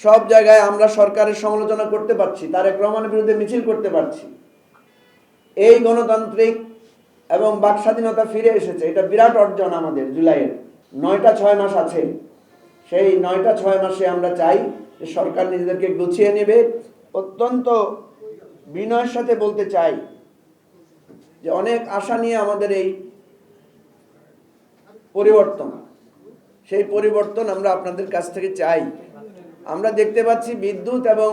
সব জায়গায় আমরা সরকারের সমালোচনা করতে পারছি, তারেক রহমানের বিরুদ্ধে মিছিল করতে পারছি। এই গণতান্ত্রিক এবং বাক স্বাধীনতা ফিরে এসেছে, এটা বিরাট অর্জন আমাদের। জুলাইয়ের ৯টা ৬ মাস আছে, সেই ৯টা ৬ মাসে আমরা চাই যে সরকার নিজেদেরকে গুছিয়ে নেবে। অত্যন্ত বিনয়ের সাথে বলতে চাই যে অনেক আশা নিয়ে আমাদের এই পরিবর্তন, সেই পরিবর্তন আমরা আপনাদের কাছ থেকে চাই। আমরা দেখতে পাচ্ছি বিদ্যুৎ এবং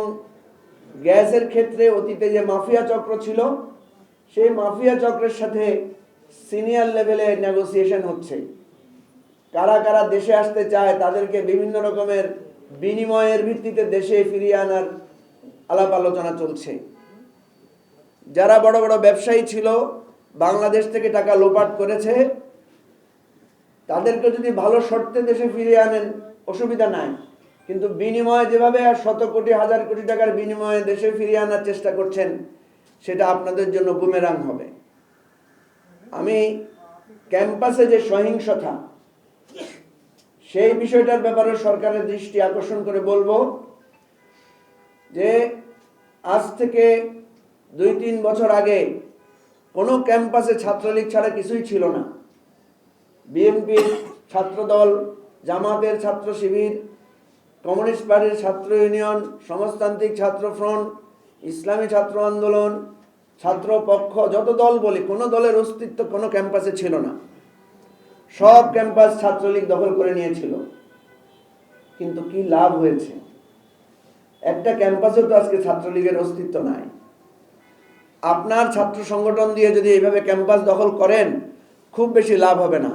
গ্যাসের ক্ষেত্রে অতীতে যে মাফিয়া চক্র ছিল, সেই মাফিয়া চক্রের সাথে সিনিয়র লেভেলে নেগোসিয়েশন হচ্ছে। কারা কারা দেশে আসতে চায় তাদেরকে বিভিন্ন রকমের বিনিময়ের ভিত্তিতে দেশে ফিরিয়ে আনার আলাপ আলোচনা চলছে। যারা বড় বড় ব্যবসায়ী ছিল, বাংলাদেশ থেকে টাকা লোপাট করেছে, তাদেরকে যদি ভালো শর্তে দেশে ফিরিয়ে আনেন অসুবিধা নাই, কিন্তু বিনিময়ে যেভাবে আর শত কোটি হাজার কোটি টাকার বিনিময়ে দেশে ফিরিয়ে আনার চেষ্টা করছেন, সেটা আপনাদের জন্য বুমেরাং হবে। আমি ক্যাম্পাসে যে সহিংসতা, সেই বিষয়টার ব্যাপারে সরকারের দৃষ্টি আকর্ষণ করে বলবো যে আজ থেকে ২-৩ বছর আগে কোনো ক্যাম্পাসে ছাত্রলীগ ছাড়া কিছুই ছিল না। বিএনপির ছাত্রদল, জামাতের ছাত্র শিবির, কমিউনিস্ট পার্টির ছাত্র ইউনিয়ন, সমাজতান্ত্রিক ছাত্র ফ্রন্ট, ইসলামী ছাত্র আন্দোলন, ছাত্র পক্ষ, যত দল বলি, কোনো দলের অস্তিত্ব কোনো ক্যাম্পাসে ছিল না। সব ক্যাম্পাস ছাত্রলীগ দখল করে নিয়েছিল। কিন্তু কি লাভ হয়েছে? একটা ক্যাম্পাসে তো আজকে ছাত্রলীগের অস্তিত্ব নাই। আপনার ছাত্র সংগঠন দিয়ে যদি এইভাবে ক্যাম্পাস দখল করেন, খুব বেশি লাভ হবে না।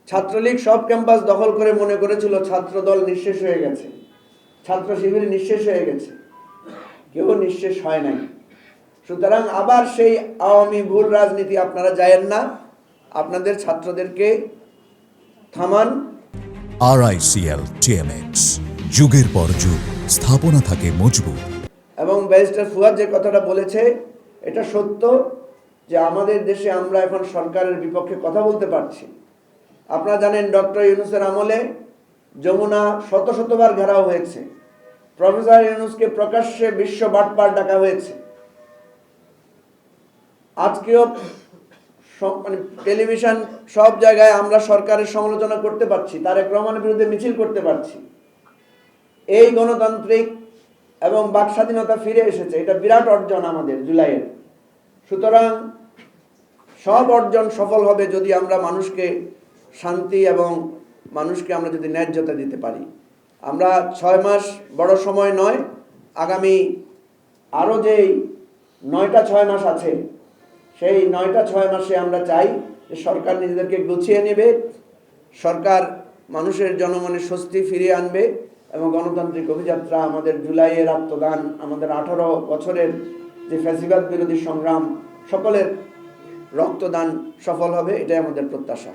ছাত্রলীগ সব ক্যাম্পাস দখল করে মনে করেছিল ছাত্রদল নিঃশেষ হয়ে গেছে, ছাত্র শিবির নিঃশেষ হয়ে গেছে। কেউ নিঃশেষ হয় নাই। সুতরাং আবার সেই আওয়ামী ভুল রাজনীতি আপনারা যায়েন না, আপনাদের ছাত্রদেরকে থামান। RICL TMX, যুগের পর যুগ স্থাপনা থাকে মজবুত। এবং ব্যারিস্টার ফুয়াদ যে কথাটা বলেছে, এটা সত্য যে আমাদের দেশে আমরা এখন সরকারের বিপক্ষে কথা বলতে পারছি। আপনারা জানেন ডক্টর ইউনূসের আমলে যমুনা শত শতবার ঘেরাও হয়েছে। প্রফেসর ইউনূসকে প্রকাশ্যে বিশ্ব বাটপার ডাকা হয়েছে। আজকেও টেলিভিশন, সব জায়গায় আমরা সরকারের সমালোচনা করতে পারছি, তারেক রহমানের বিরুদ্ধে মিছিল করতে পারছি। এই গণতান্ত্রিক এবং বাক স্বাধীনতা ফিরে এসেছে, এটা বিরাট অর্জন আমাদের জুলাইয়ের। সুতরাং সব অর্জন সফল হবে যদি আমরা মানুষকে শান্তি এবং মানুষকে আমরা যদি ন্যায্যতা দিতে পারি। আমরা 6 মাস বড় সময় নয়, আগামী আরও যেই ৯টা ৬ মাস আছে, সেই ৯টা ৬ মাসে আমরা চাই যে সরকার নিজেদেরকে গুছিয়ে নেবে, সরকার মানুষের জনমনে স্বস্তি ফিরিয়ে আনবে এবং গণতান্ত্রিক অভিযাত্রা, আমাদের জুলাইয়ের আত্মদান, আমাদের 18 বছরের যে ফ্যাসিবাদ বিরোধী সংগ্রাম, সকলের রক্তদান সফল হবে, এটাই আমাদের প্রত্যাশা।